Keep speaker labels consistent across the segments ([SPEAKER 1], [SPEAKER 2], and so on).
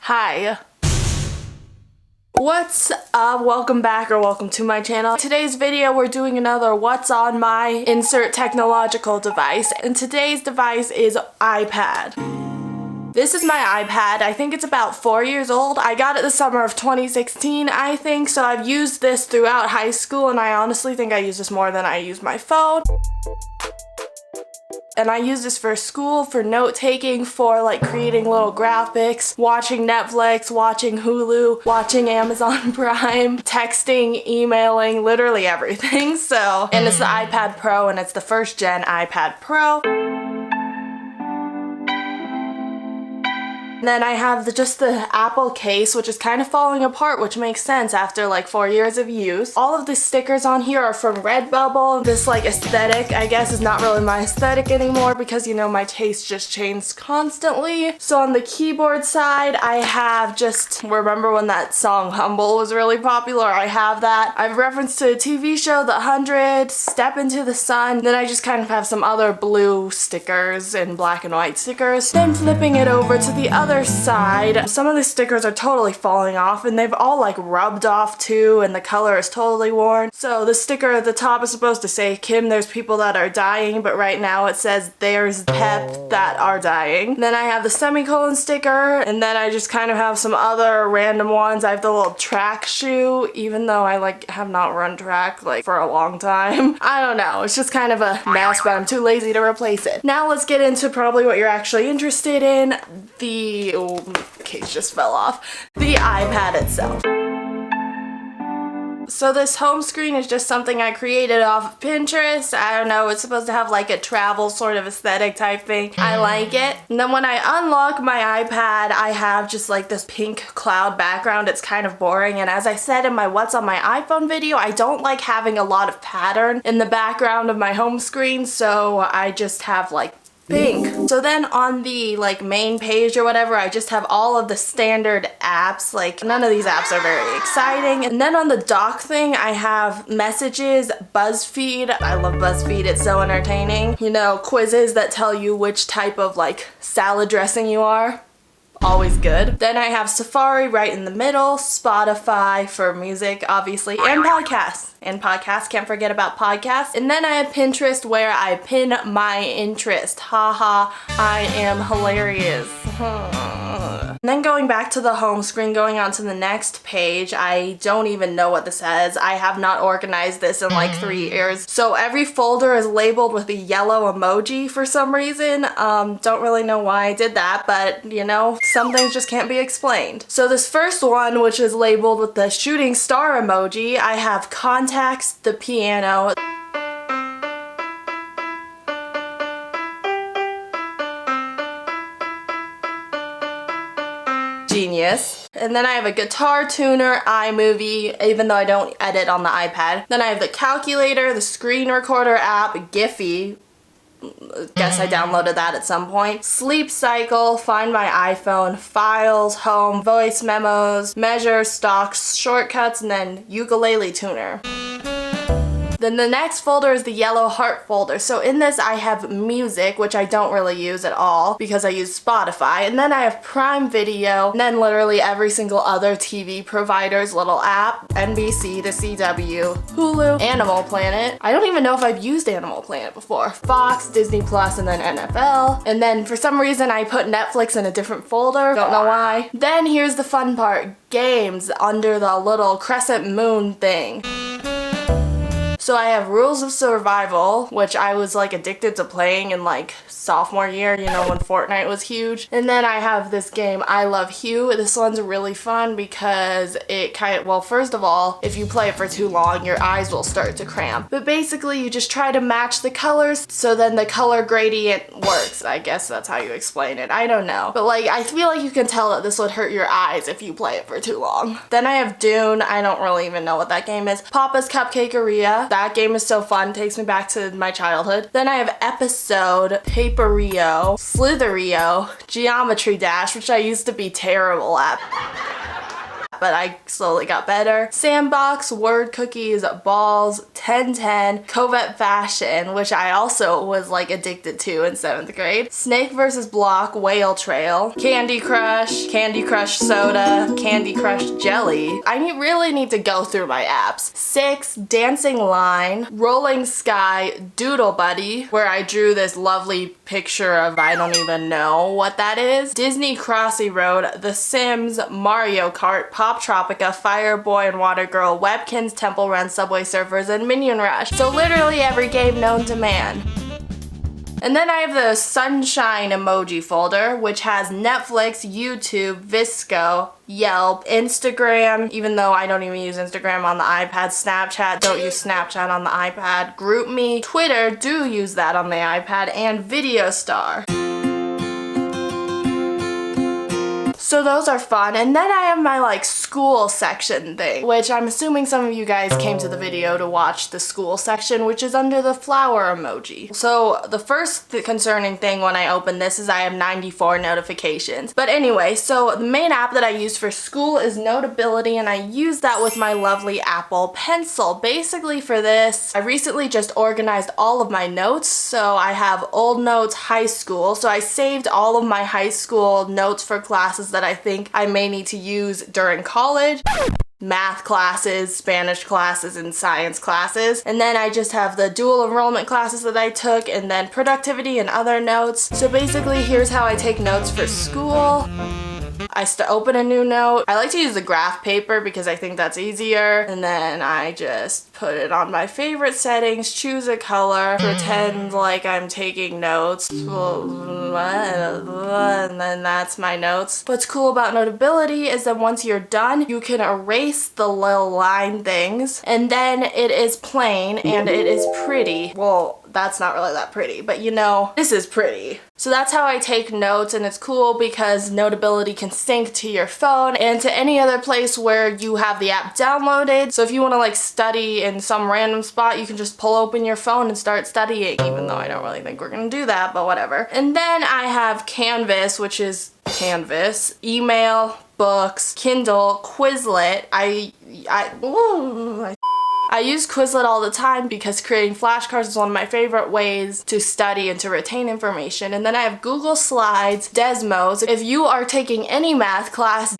[SPEAKER 1] Hi. What's up? Welcome back or welcome to my channel. Today's video we're doing another what's on my insert technological device, and today's device is iPad. This is my iPad. I think it's about 4 years old. I got it the summer of 2016, I think, so I've used this throughout high school, and I honestly think I use this more than I use my phone. And I use this for school, for note-taking, for like creating little graphics, watching Netflix, watching Hulu, watching Amazon Prime, texting, emailing, literally everything. So, and it's the iPad Pro, and it's the first gen iPad Pro. And then I have just the Apple case, which is kind of falling apart, which makes sense after like 4 years of use. All of the stickers on here are from Redbubble. This like aesthetic, I guess, is not really my aesthetic anymore because, you know, my taste just changed constantly. So on the keyboard side, I have just, remember when that song Humble was really popular? I have that. I have reference to a TV show, The 100, Step Into the Sun. Then I just kind of have some other blue stickers and black and white stickers. Then flipping it over to the other side, some of the stickers are totally falling off and they've all like rubbed off too, and the color is totally worn. So the sticker at the top is supposed to say, Kim, there's people that are dying, but right now it says there's pep that are dying. Then I have the semicolon sticker, and then I just kind of have some other random ones. I have the little track shoe, even though I like have not run track like for a long time. I don't know, it's just kind of a mess, but I'm too lazy to replace it. Now let's get into probably what you're actually interested in. Oh, case just fell off. The iPad itself. So this home screen is just something I created off of Pinterest. I don't know, it's supposed to have like a travel sort of aesthetic type thing. I like it. And then when I unlock my iPad, I have just like this pink cloud background. It's kind of boring, and as I said in my what's on my iPhone video, I don't like having a lot of pattern in the background of my home screen, so I just have like pink. So then on the like main page or whatever, I just have all of the standard apps. Like none of these apps are very exciting. And then on the dock thing, I have messages, BuzzFeed. I love BuzzFeed, it's so entertaining. You know, quizzes that tell you which type of like salad dressing you are. Always good. Then I have Safari right in the middle, Spotify for music, obviously, and podcasts. And podcasts, can't forget about podcasts. And then I have Pinterest where I pin my interest. Haha, I am hilarious. And then going back to the home screen, going on to the next page, I don't even know what this says. I have not organized this in like 3 years. So every folder is labeled with a yellow emoji for some reason. Don't really know why I did that, but you know, some things just can't be explained. So this first one, which is labeled with the shooting star emoji, I have contacts, the piano, genius. And then I have a guitar tuner, iMovie, even though I don't edit on the iPad. Then I have the calculator, the screen recorder app, Giphy. Guess I downloaded that at some point. Sleep cycle, find my iPhone, files, home, voice memos, measure, stocks, shortcuts, and then ukulele tuner. Then the next folder is the yellow heart folder. So in this I have music, which I don't really use at all because I use Spotify. And then I have Prime Video, and then literally every single other TV provider's little app. NBC, the CW, Hulu, Animal Planet. I don't even know if I've used Animal Planet before. Fox, Disney Plus, and then NFL. And then for some reason I put Netflix in a different folder. Don't know why. Then here's the fun part. Games under the little crescent moon thing. So I have Rules of Survival, which I was like addicted to playing in like sophomore year, you know, when Fortnite was huge. And then I have this game, I Love Hue. This one's really fun because it kind of, well, first of all, if you play it for too long, your eyes will start to cramp. But basically you just try to match the colors so then the color gradient works. I guess that's how you explain it. I don't know. But like, I feel like you can tell that this would hurt your eyes if you play it for too long. Then I have Dune. I don't really even know what that game is. Papa's Cupcakeria. That game is so fun, takes me back to my childhood. Then I have Episode, Paperio, Slitherio, Geometry Dash, which I used to be terrible at. but I slowly got better. Sandbox, word cookies, balls, 1010, Covent Fashion, which I also was like addicted to in 7th grade. Snake vs. Block, Whale Trail, Candy Crush Soda, Candy Crush Jelly. I really need to go through my apps. 6, Dancing Line, Rolling Sky, Doodle Buddy, where I drew this lovely picture of I don't even know what that is. Disney Crossy Road, The Sims, Mario Kart, Pop Tropica, Fire Boy and Water Girl, Webkins, Temple Run, Subway Surfers, and Minion Rush. So literally every game known to man. And then I have the sunshine emoji folder, which has Netflix, YouTube, Visco, Yelp, Instagram, even though I don't even use Instagram on the iPad, Snapchat, don't use Snapchat on the iPad, GroupMe, Twitter, do use that on the iPad, and VideoStar. So those are fun. And then I have my like school section thing, which I'm assuming some of you guys came to the video to watch the school section, which is under the flower emoji. So the first concerning thing when I open this is I have 94 notifications. But anyway, so the main app that I use for school is Notability, and I use that with my lovely Apple Pencil. Basically for this, I recently just organized all of my notes. So I have old notes, high school. So I saved all of my high school notes for classes that I think I may need to use during college. Math classes, Spanish classes, and science classes. And then I just have the dual enrollment classes that I took, and then productivity and other notes. So basically here's how I take notes for school. I open a new note. I like to use the graph paper because I think that's easier. And then I just put it on my favorite settings, choose a color, pretend like I'm taking notes, and then that's my notes. What's cool about Notability is that once you're done, you can erase the little line things, and then it is plain and it is pretty. Well, that's not really that pretty, but you know, this is pretty. So that's how I take notes, and it's cool because Notability can sync to your phone and to any other place where you have the app downloaded. So if you want to like study in some random spot, you can just pull open your phone and start studying, even though I don't really think we're gonna do that, but whatever. And then I have Canvas, which is Canvas, email, books, Kindle, Quizlet. I use Quizlet all the time because creating flashcards is one of my favorite ways to study and to retain information. And then I have Google Slides, Desmos. If you are taking any math class,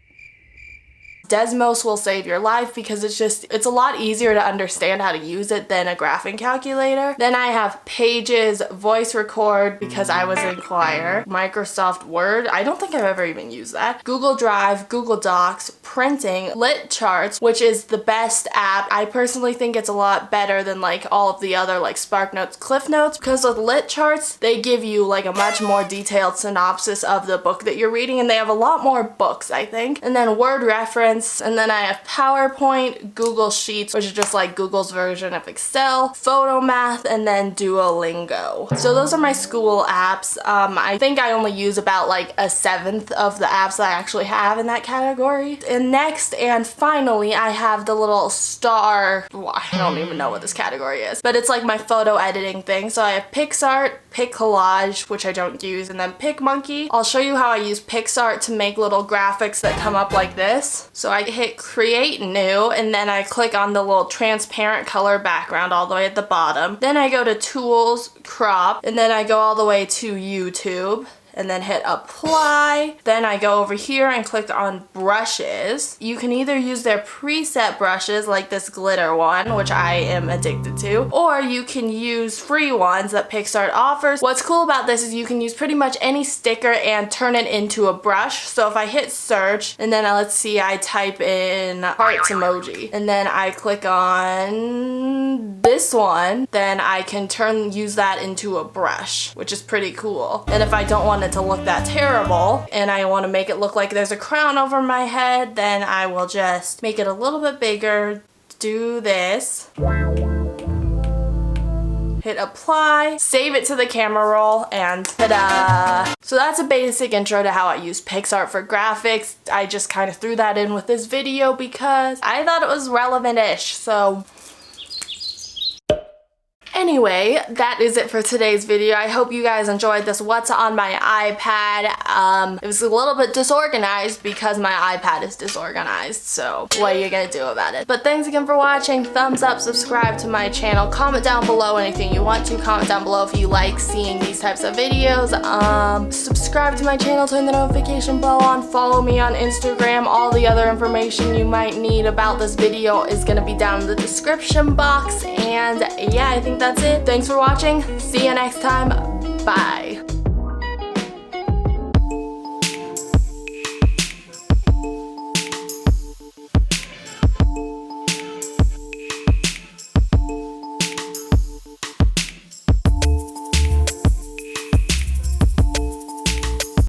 [SPEAKER 1] Desmos will save your life because it's a lot easier to understand how to use it than a graphing calculator. Then I have Pages, Voice Record because I was in choir, Microsoft Word, I don't think I've ever even used that, Google Drive, Google Docs, Printing, Lit Charts, which is the best app. I personally think it's a lot better than like all of the other like SparkNotes, Cliff Notes, because with Lit Charts, they give you like a much more detailed synopsis of the book that you're reading, and they have a lot more books, I think. And then Word Reference, and then I have PowerPoint, Google Sheets, which is just like Google's version of Excel, Photomath, and then Duolingo. So those are my school apps. I think I only use about like 1/7 of the apps that I actually have in that category. And next and finally, I have the little star, well, I don't even know what this category is, but it's like my photo editing thing. So I have PixArt, PicCollage, which I don't use, and then PicMonkey. I'll show you how I use PixArt to make little graphics that come up like this. So I hit create new, and then I click on the little transparent color background all the way at the bottom. Then I go to tools, crop, and then I go all the way to YouTube, and then hit apply. Then I go over here and click on brushes. You can either use their preset brushes like this glitter one, which I am addicted to, or you can use free ones that PixArt offers. What's cool about this is you can use pretty much any sticker and turn it into a brush. So if I hit search, and then let's see, I type in hearts emoji, and then I click on this one, then I can use that into a brush, which is pretty cool. And if I don't want it to look that terrible and I want to make it look like there's a crown over my head, then I will just make it a little bit bigger, do this, hit apply, save it to the camera roll, and ta-da! So that's a basic intro to how I use PixArt for graphics. I just kind of threw that in with this video because I thought it was relevant-ish, so Anyway, that is it for today's video. I hope you guys enjoyed this what's on my iPad. It was a little bit disorganized because my iPad is disorganized, so what are you gonna do about it? But thanks again for watching. Thumbs up, subscribe to my channel, comment down below anything you want to, comment down below if you like seeing these types of videos. Subscribe to my channel, turn the notification bell on, follow me on Instagram. All the other information you might need about this video is gonna be down in the description box, and yeah, I think that's it. Thanks for watching. See you next time. Bye.